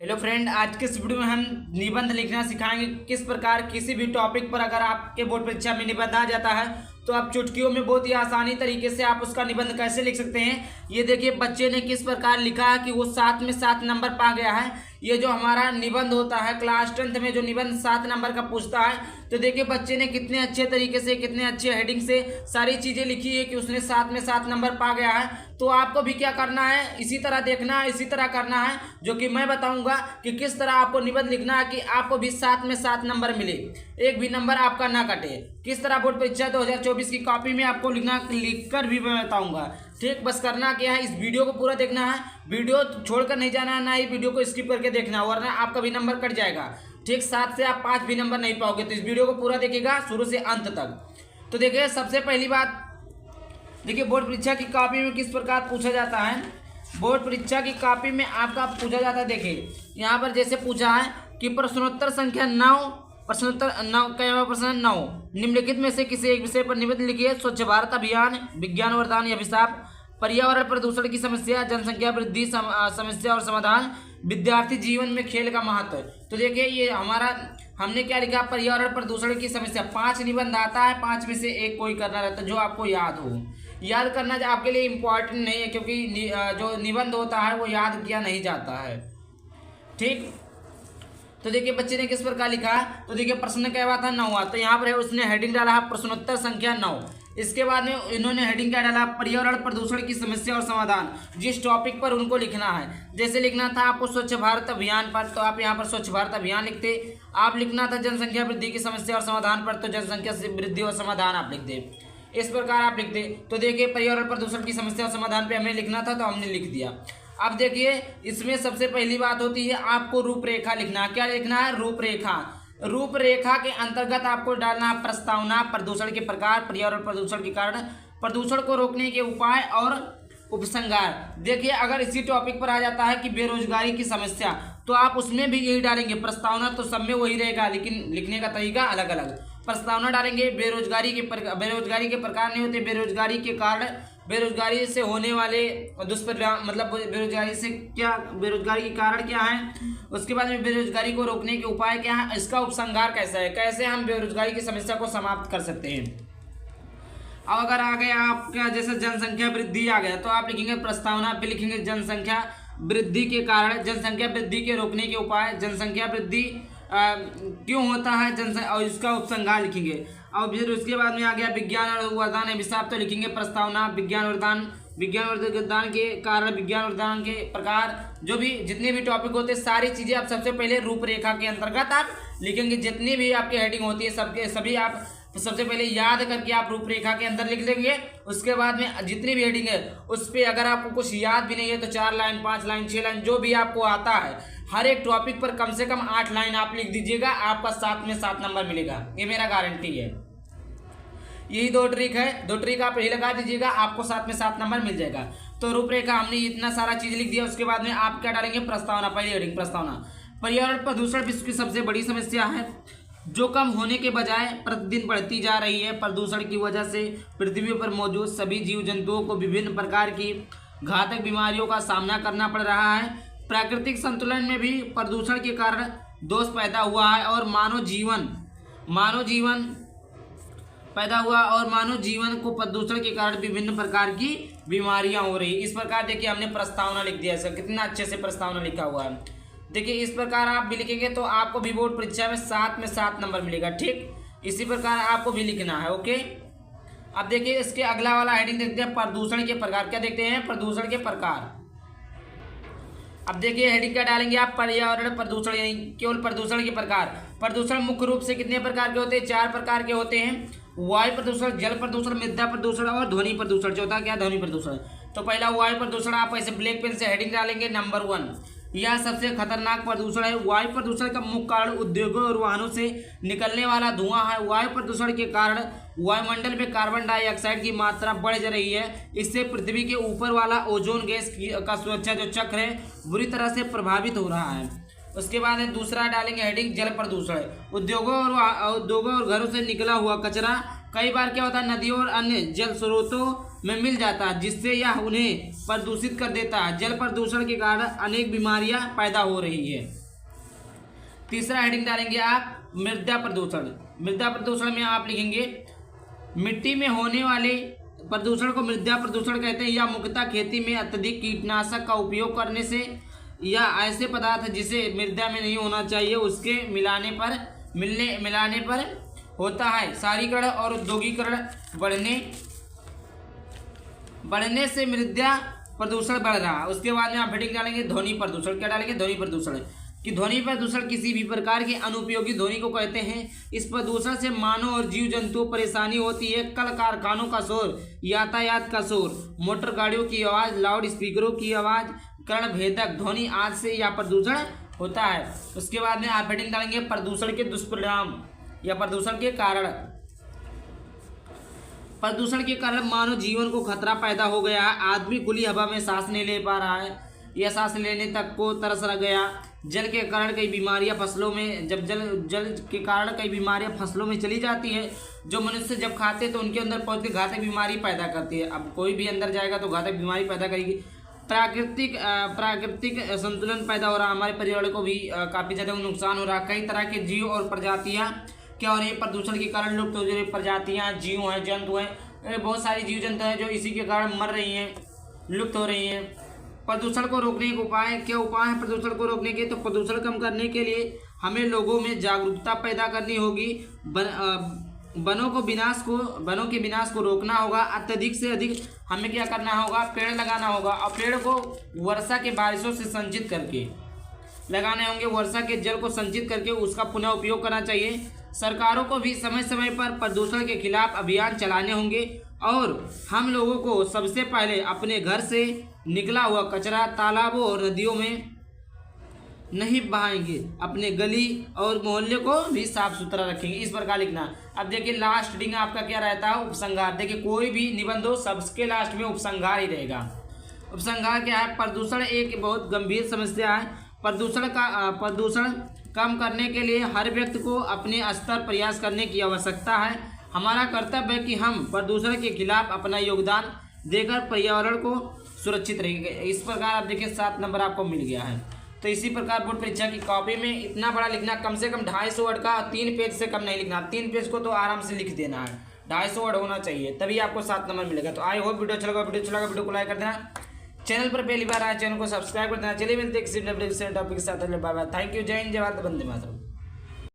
Hello friend, आज के इस वीडियो में हम निबंध लिखना सिखाएंगे। किस प्रकार किसी भी टॉपिक पर अगर आपके बोर्ड परीक्षा में निबंध आ जाता है तो आप चुटकियों में बहुत ही आसानी तरीके से आप उसका निबंध कैसे लिख सकते हैं। ये देखिए बच्चे ने किस प्रकार लिखा है कि वो 7 में 7 नंबर पा गया है। ये जो हमारा निबंध होता है क्लास 10th में जो निबंध 7 नंबर का पूछता है, तो देखिए बच्चे ने कितने अच्छे तरीके से कितने अच्छे हेडिंग से सारी चीज़ें लिखी है कि उसने 7 में 7 नंबर पा गया है। तो आपको भी क्या करना है, इसी तरह देखना है, इसी तरह करना है जो कि मैं बताऊंगा कि किस तरह आपको निबंध लिखना है कि आपको भी 7 में 7 नंबर मिले, एक भी नंबर आपका ना कटे। किस तरह बोर्ड परीक्षा 2024 की कॉपी में आपको लिखना, लिखकर भी मैं बताऊंगा। ठीक, बस करना क्या है, इस वीडियो को पूरा देखना है, वीडियो छोड़कर नहीं जाना है, ना ही वीडियो को स्किप करके देखना है, वरना आपका भी नंबर कट जाएगा। ठीक, 7 से आप 5 भी नंबर नहीं पाओगे। तो इस वीडियो को पूरा देखिएगा शुरू से अंत तक। तो देखिए सबसे पहली बात, देखिए बोर्ड परीक्षा की कॉपी में किस प्रकार पूछा जाता है। बोर्ड परीक्षा की कॉपी में आपका पूछा जाता है, देखिए यहाँ पर जैसे पूछा है कि प्रश्नोत्तर संख्या 9, प्रश्नोत्तर 9 का प्रश्न 9, निम्नलिखित में से किसी एक विषय पर निबंध लिखिए। स्वच्छ भारत अभियान, विज्ञान वरदान या अभिशाप, पर्यावरण प्रदूषण की समस्या, जनसंख्या वृद्धि समस्या और समाधान, विद्यार्थी जीवन में खेल का महत्व। तो देखिए ये हमारा हमने क्या लिखा, पर्यावरण प्रदूषण की समस्या। 5 निबंध आता है, 5 में से एक कोई करना रहता है जो आपको याद हो। याद करना आपके लिए इम्पोर्टेंट नहीं है, क्योंकि जो निबंध होता है वो याद किया नहीं जाता है। ठीक, तो देखिए बच्चे ने किस प्रकार लिखा है। तो देखिए प्रश्न क्या हुआ था, 9। तो यहाँ पर है उसने हेडिंग डाला है प्रश्नोत्तर संख्या 9। इसके बाद में इन्होंने हेडिंग क्या डाला, पर्यावरण प्रदूषण की समस्या और समाधान। जिस टॉपिक पर उनको लिखना है, जैसे लिखना था आपको स्वच्छ भारत अभियान पर, तो आप यहाँ पर स्वच्छ भारत अभियान लिखते। आप लिखना था जनसंख्या वृद्धि की समस्या और समाधान पर, तो जनसंख्या वृद्धि और समाधान आप लिख दे। इस प्रकार आप लिख दे। तो देखिए पर्यावरण प्रदूषण की समस्या और समाधान पे हमें लिखना था, तो हमने लिख दिया। अब देखिए इसमें सबसे पहली बात होती है आपको रूपरेखा लिखना। क्या लिखना है, रूपरेखा। रूपरेखा के अंतर्गत आपको डालना प्रस्तावना, प्रदूषण के प्रकार, पर्यावरण प्रदूषण के कारण, प्रदूषण को रोकने के उपाय और उपसंहार। देखिए अगर इसी टॉपिक पर आ जाता है कि बेरोजगारी की समस्या, तो आप उसमें भी यही डालेंगे। प्रस्तावना तो सब में वही रहेगा, लेकिन लिखने का तरीका अलग अलग। प्रस्तावना डालेंगे बेरोजगारी के प्रकार नहीं होते, बेरोजगारी के कारण, बेरोजगारी से होने वाले दुष्परिणाम, मतलब बेरोजगारी से क्या, बेरोजगारी के कारण क्या है, उसके बाद में बेरोजगारी को रोकने के उपाय क्या है, इसका उपसंहार कैसा है, कैसे हम बेरोजगारी की समस्या को समाप्त कर सकते हैं। अब अगर आ गया आपका जैसे जनसंख्या वृद्धि आ गया, तो आप लिखेंगे प्रस्तावना पे लिखेंगे जनसंख्या वृद्धि के कारण, जनसंख्या वृद्धि के रोकने के उपाय, जनसंख्या वृद्धि क्यों होता है, जनसंख्या और इसका उपसंहार लिखेंगे। और फिर उसके बाद में आ गया विज्ञान और वरदान अभिशाप, तो लिखेंगे प्रस्तावना, विज्ञान वरदान, विज्ञान वरदान के कारण, विज्ञान वरदान के प्रकार, जो भी जितने भी टॉपिक होते हैं सारी चीज़ें आप सबसे पहले रूपरेखा के अंतर्गत आप लिखेंगे। जितनी भी आपकी हेडिंग होती है सबके सभी आप सबसे पहले याद करके आप रूपरेखा के अंदर लिख लेंगे। उसके बाद में जितनी भी हेडिंग है उस पर अगर आपको कुछ याद भी नहीं है तो 4 लाइन, 5 लाइन, 6 लाइन जो भी आपको आता है, हर एक टॉपिक पर कम से कम 8 लाइन आप लिख दीजिएगा, आपका 7 में 7 नंबर मिलेगा, ये मेरा गारंटी है। यही 2 ट्रिक है, 2 ट्रिक आप यही लगा दीजिएगा, आपको 7 में 7 नंबर मिल जाएगा। तो रूपरेखा हमने इतना सारा चीज लिख दिया। उसके बाद में आप क्या डालेंगे, प्रस्तावना। पहली हेडिंग प्रस्तावना। पर्यावरण प्रदूषण विश्व की सबसे बड़ी समस्या है जो कम होने के बजाय प्रतिदिन बढ़ती जा रही है। प्रदूषण की वजह से पृथ्वी पर मौजूद सभी जीव जंतुओं को विभिन्न प्रकार की घातक बीमारियों का सामना करना पड़ रहा है। प्राकृतिक संतुलन में भी प्रदूषण के कारण दोष पैदा हुआ है और मानव जीवन को प्रदूषण के कारण विभिन्न प्रकार की बीमारियां हो रही। इस प्रकार देखिए हमने प्रस्तावना लिख दिया, इसका कितना अच्छे से प्रस्तावना लिखा हुआ है। देखिए इस प्रकार आप भी लिखेंगे तो आपको भी बोर्ड परीक्षा में 7 में 7 नंबर मिलेगा। ठीक, इसी प्रकार आपको भी लिखना है। ओके, अब देखिए इसके अगला वाला हेडिंग देखते हैं प्रदूषण के प्रकार। क्या देखते हैं, प्रदूषण के प्रकार। अब देखिए हेडिंग क्या डालेंगे आप, पर्यावरण प्रदूषण, यानी केवल प्रदूषण के प्रकार। प्रदूषण मुख्य रूप से कितने प्रकार के होते हैं, 4 प्रकार के होते हैं। वायु प्रदूषण, जल प्रदूषण, मृदा प्रदूषण और ध्वनि प्रदूषण। चौथा क्या, ध्वनि प्रदूषण। तो पहला वायु प्रदूषण, आप ऐसे ब्लैक पेन से हेडिंग डालेंगे नंबर 1। यह सबसे खतरनाक प्रदूषण है। वायु प्रदूषण का मुख्य कारण उद्योगों और वाहनों से निकलने वाला धुआं है। वायु प्रदूषण के कारण वायुमंडल में कार्बन डाइऑक्साइड की मात्रा बढ़ जा रही है। इससे पृथ्वी के ऊपर वाला ओजोन गैस का सुरक्षा जो चक्र है बुरी तरह से प्रभावित हो रहा है। उसके बाद दूसरा डालेंगे हेडिंग जल प्रदूषण। उद्योगों और घरों से निकला हुआ कचरा कई बार क्या होता है, नदियों और अन्य जल स्रोतों में मिल जाता है, जिससे यह उन्हें प्रदूषित कर देता है। जल प्रदूषण के कारण अनेक बीमारियां पैदा हो रही है। तीसरा हेडिंग डालेंगे आप मृदा प्रदूषण। मृदा प्रदूषण में आप लिखेंगे मिट्टी में होने वाले प्रदूषण को मृदा प्रदूषण कहते हैं। यह मुख्यतः खेती में अत्यधिक कीटनाशक का उपयोग करने से या ऐसे पदार्थ जिसे मृदा में नहीं होना चाहिए उसके मिलाने पर होता है। शहरीकरण और औद्योगिकरण बढ़ने से मृदा प्रदूषण बढ़ रहा है। उसके बाद में आप हेडिंग डालेंगे ध्वनि प्रदूषण। क्या डालेंगे? ध्वनि प्रदूषण। कि ध्वनि प्रदूषण किसी भी प्रकार के अनुपयोगी ध्वनि को कहते हैं। इस प्रदूषण से मानव और जीव जंतुओं को परेशानी होती है। कल कारखानों का शोर, यातायात का शोर, मोटर गाड़ियों की आवाज़, लाउड स्पीकरों की आवाज़, कर्ण भेदक ध्वनि आदि से यह प्रदूषण होता है। उसके बाद में आप हेडिंग डालेंगे प्रदूषण के दुष्परिणाम या प्रदूषण के कारण। प्रदूषण के कारण मानव जीवन को खतरा पैदा हो गया है। आदमी खुली हवा में सांस नहीं ले पा रहा है या सांस लेने तक को तरस रह गया। जल के कारण कई बीमारियां फसलों में जल के कारण कई बीमारियां फसलों में चली जाती है, जो मनुष्य जब खाते तो उनके अंदर पहुंच के घातक बीमारी पैदा करती है। अब कोई भी अंदर जाएगा तो घातक बीमारी पैदा करेगी। प्राकृतिक संतुलन पैदा हो रहा है। हमारे पर्यावरण को भी काफ़ी ज़्यादा नुकसान हो रहा है। कई तरह के जीव और प्रजातियाँ क्या हो रही है? प्रदूषण के कारण लुप्त हो रही प्रजातियाँ, जीव हैं, जंतु हैं, बहुत सारी जीव जंतु हैं जो इसी के कारण मर रही हैं, लुप्त हो रही हैं। प्रदूषण को रोकने के उपाय क्या उपाय है? प्रदूषण को रोकने के तो प्रदूषण कम करने के लिए हमें लोगों में जागरूकता पैदा करनी होगी। वनों के विनाश को रोकना होगा। अत्यधिक से अधिक हमें क्या करना होगा? पेड़ लगाना होगा और पेड़ को वर्षा के बारिशों से संचित करके लगाने होंगे। वर्षा के जल को संचित करके उसका पुनः उपयोग करना चाहिए। सरकारों को भी समय समय पर प्रदूषण के खिलाफ अभियान चलाने होंगे और हम लोगों को सबसे पहले अपने घर से निकला हुआ कचरा तालाबों और नदियों में नहीं बहाएंगे। अपने गली और मोहल्ले को भी साफ सुथरा रखेंगे। इस प्रकार लिखना। अब देखिए लास्ट हेडिंग आपका क्या रहता है? उपसंहार। देखिए कोई भी निबंध हो सबके लास्ट में उपसंहार ही रहेगा। उपसंहार क्या है? प्रदूषण एक बहुत गंभीर समस्या है। प्रदूषण कम करने के लिए हर व्यक्ति को अपने स्तर प्रयास करने की आवश्यकता है। हमारा कर्तव्य है कि हम प्रदूषण के खिलाफ अपना योगदान देकर पर्यावरण को सुरक्षित रहेंगे। इस प्रकार आप देखिए 7 नंबर आपको मिल गया है। तो इसी प्रकार बोर्ड परीक्षा की कॉपी में इतना बड़ा लिखना, कम से कम 250 वर्ड का, 3 पेज से कम नहीं लिखना। 3 पेज को तो आराम से लिख देना है, 250 वर्ड होना चाहिए, तभी आपको 7 नंबर मिलेगा। तो आई होप वीडियो अच्छा लगा। वीडियो को लाइक कर देना। चैनल पर पहली बार आए चैनल को सब्सक्राइब कर देना। चलिए मिलते हैं किसी टॉपिक के साथ। Bye bye. Thank you. जय हिंद, जय भारत, वंदे मातरम।